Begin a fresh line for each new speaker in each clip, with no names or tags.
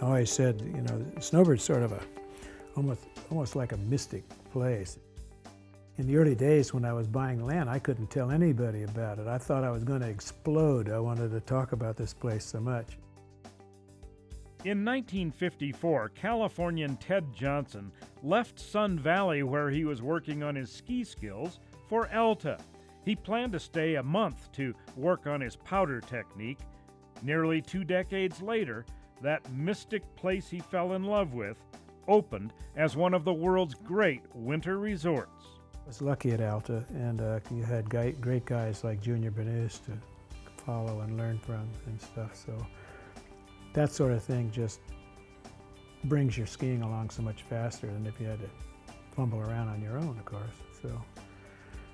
I always said, you know, Snowbird's sort of almost like a mystic place. In the early days when I was buying land, I couldn't tell anybody about it. I thought I was going to explode. I wanted to talk about this place so much.
In 1954, Californian Ted Johnson left Sun Valley, where he was working on his ski skills, for Alta. He planned to stay a month to work on his powder technique. Nearly 2 decades later, that mystic place he fell in love with opened as one of the world's great winter resorts.
I was lucky at Alta, and you had great guys like Junior Benoist to follow and learn from and stuff. So that sort of thing just brings your skiing along so much faster than if you had to fumble around on your own, of course.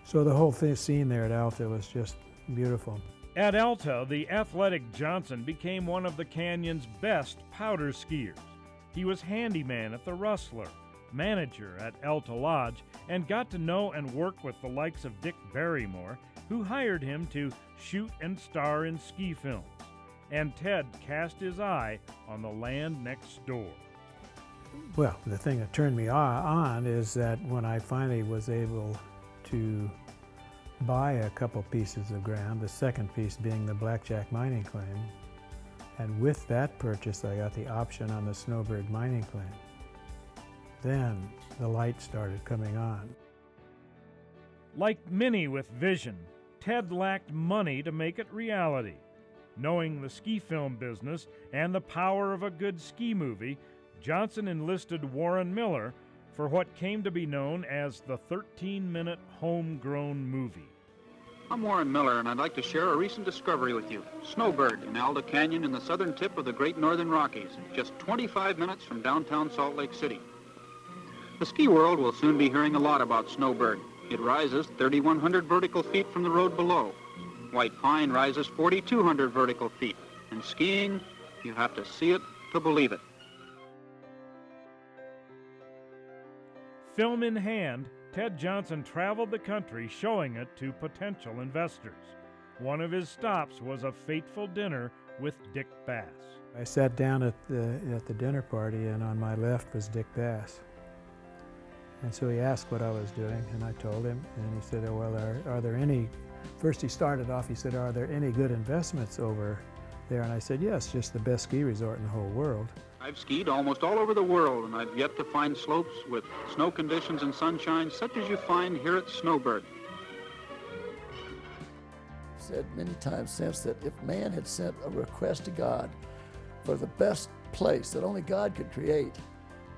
So the whole scene there at Alta was just beautiful.
At Alta, the athletic Johnson became one of the canyon's best powder skiers. He was handyman at the Rustler, manager at Alta Lodge, and got to know and work with the likes of Dick Barrymore, who hired him to shoot and star in ski films. And Ted cast his eye on the land next door.
Well, the thing that turned me on is that when I finally was able to buy a couple pieces of ground, the second piece being the Blackjack mining claim, and with that purchase I got the option on the Snowbird mining claim. Then the light started coming on.
Like many with vision, Ted lacked money to make it reality. Knowing the ski film business and the power of a good ski movie, Johnson enlisted Warren Miller for what came to be known as the 13-minute homegrown movie.
I'm Warren Miller, and I'd like to share a recent discovery with you. Snowbird in Alta Canyon in the southern tip of the Great Northern Rockies, just 25 minutes from downtown Salt Lake City. The ski world will soon be hearing a lot about Snowbird. It rises 3,100 vertical feet from the road below. White Pine rises 4,200 vertical feet. And skiing, you have to see it to believe it.
Film in hand, Ted Johnson traveled the country showing it to potential investors. One of his stops was a fateful dinner with Dick Bass.
I sat down at the dinner party, and on my left was Dick Bass. And so he asked what I was doing, and I told him, and he said, oh, well, are there any, first he started off, he said, are there any good investments over there? And I said, yes, just the best ski resort in the whole world.
I've skied almost all over the world, and I've yet to find slopes with snow conditions and sunshine such as you find here at Snowbird.
I've said many times since that if man had sent a request to God for the best place that only God could create,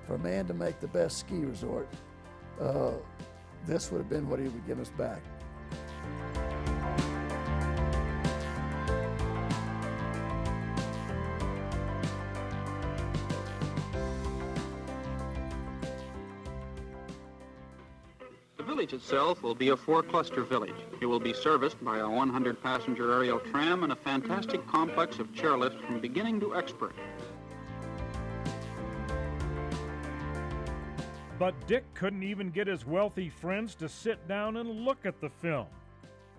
for man to make the best ski resort, this would have been what he would give us back.
The village itself will be a 4-cluster village. It will be serviced by a 100-passenger aerial tram and a fantastic complex of chairlifts from beginning to expert.
But Dick couldn't even get his wealthy friends to sit down and look at the film.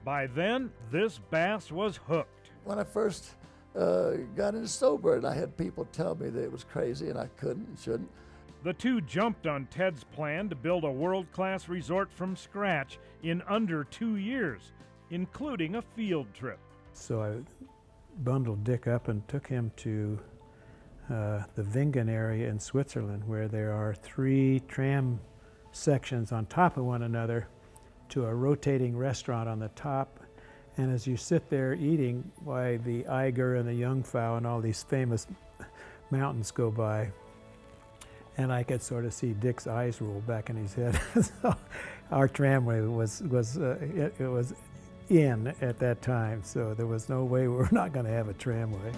By then, this Bass was hooked.
When I first got into Snowbird, I had people tell me that it was crazy and I couldn't and shouldn't.
The two jumped on Ted's plan to build a world-class resort from scratch in under 2 years, including a field trip.
So I bundled Dick up and took him to the Wingen area in Switzerland, where there are 3 tram sections on top of one another to a rotating restaurant on the top. And as you sit there eating, why, the Eiger and the Jungfrau and all these famous mountains go by. And I could sort of see Dick's eyes roll back in his head. So our tramway was in at that time, so there was no way we were not going to have a tramway.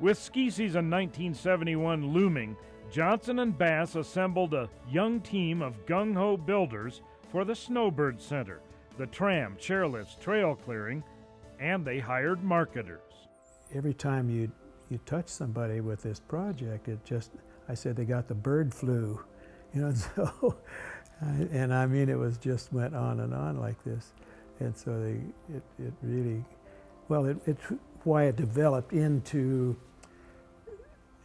With ski season 1971 looming, Johnson and Bass assembled a young team of gung-ho builders for the Snowbird Center, the tram, chairlifts, trail clearing, and they hired marketers.
Every time you touch somebody with this project, I said they got the bird flu, so, and I mean, it was just went on and on like this. And so it really Well, it's why it developed into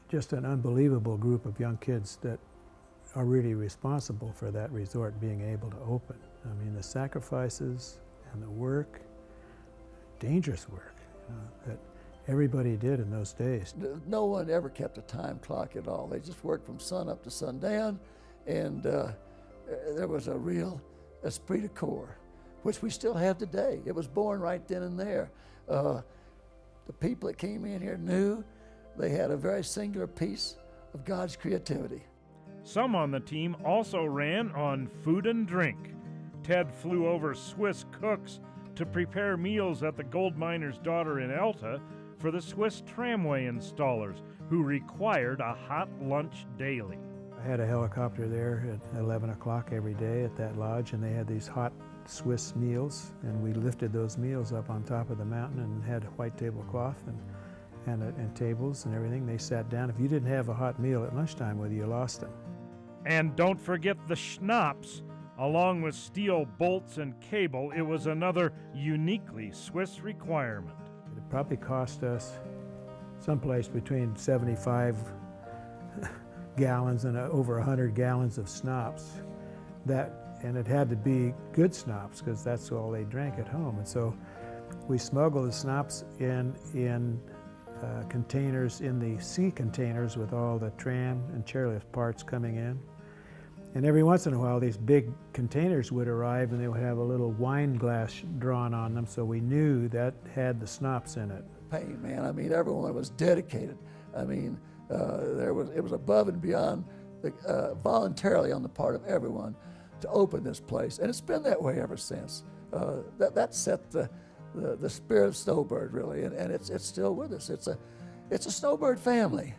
just an unbelievable group of young kids that are really responsible for that resort being able to open. I mean, the sacrifices and the work, dangerous work, that everybody did in those days.
No one ever kept a time clock at all. They just worked from sun up to sundown, and there was a real esprit de corps, which we still have today. It was born right then and there. The people that came in here knew they had a very singular piece of God's creativity.
Some on the team also ran on food and drink. Ted flew over Swiss cooks to prepare meals at the Gold Miner's Daughter in Elta for the Swiss tramway installers, who required a hot lunch daily.
I had a helicopter there at 11 o'clock every day at that lodge, and they had these hot Swiss meals, and we lifted those meals up on top of the mountain and had a white tablecloth and tables and everything. They sat down. If you didn't have a hot meal at lunchtime with you, you lost them.
And don't forget the schnapps. Along with steel bolts and cable, it was another uniquely Swiss requirement.
It probably cost us someplace between 75 gallons and over 100 gallons of schnapps. And it had to be good schnapps because that's all they drank at home. And so we smuggled the schnapps in containers, in the sea containers with all the tram and chairlift parts coming in. And every once in a while, these big containers would arrive and they would have a little wine glass drawn on them, so we knew that had the schnapps in it.
Pain, man. I mean, everyone was dedicated. I mean, it was above and beyond, voluntarily on the part of everyone to open this place, and it's been that way ever since. That set the spirit of Snowbird, really, and it's still with us. It's a Snowbird family.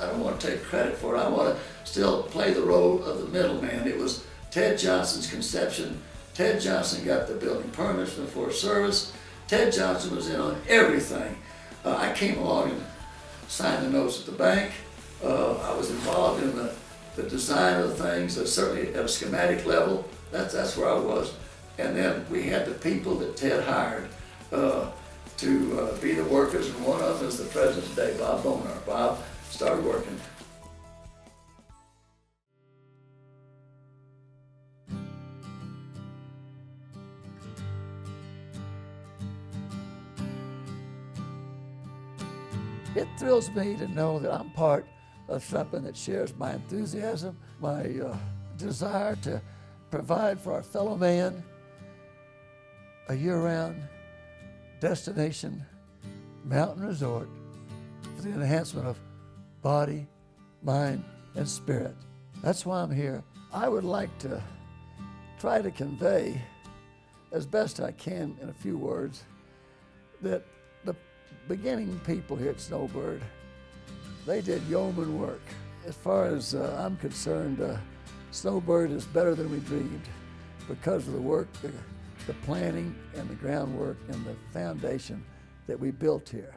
I don't want to take credit for it. I want to still play the role of the middleman. It was Ted Johnson's conception. Ted Johnson got the building permits from the Forest Service. Ted Johnson was in on everything. I came along and signed the notes at the bank. I was involved in the design of the things, certainly at a schematic level. That's where I was. And then we had the people that Ted hired to be the workers, and one of them is the president today, Bob Bonar. Bob started working. It thrills me to know that I'm part of something that shares my enthusiasm, my desire to provide for our fellow man a year-round destination mountain resort for the enhancement of body, mind, and spirit. That's why I'm here. I would like to try to convey, as best I can in a few words, that the beginning people here at Snowbird, they did yeoman work. As far as I'm concerned, Snowbird is better than we dreamed because of the work, the planning and the groundwork and the foundation that we built here.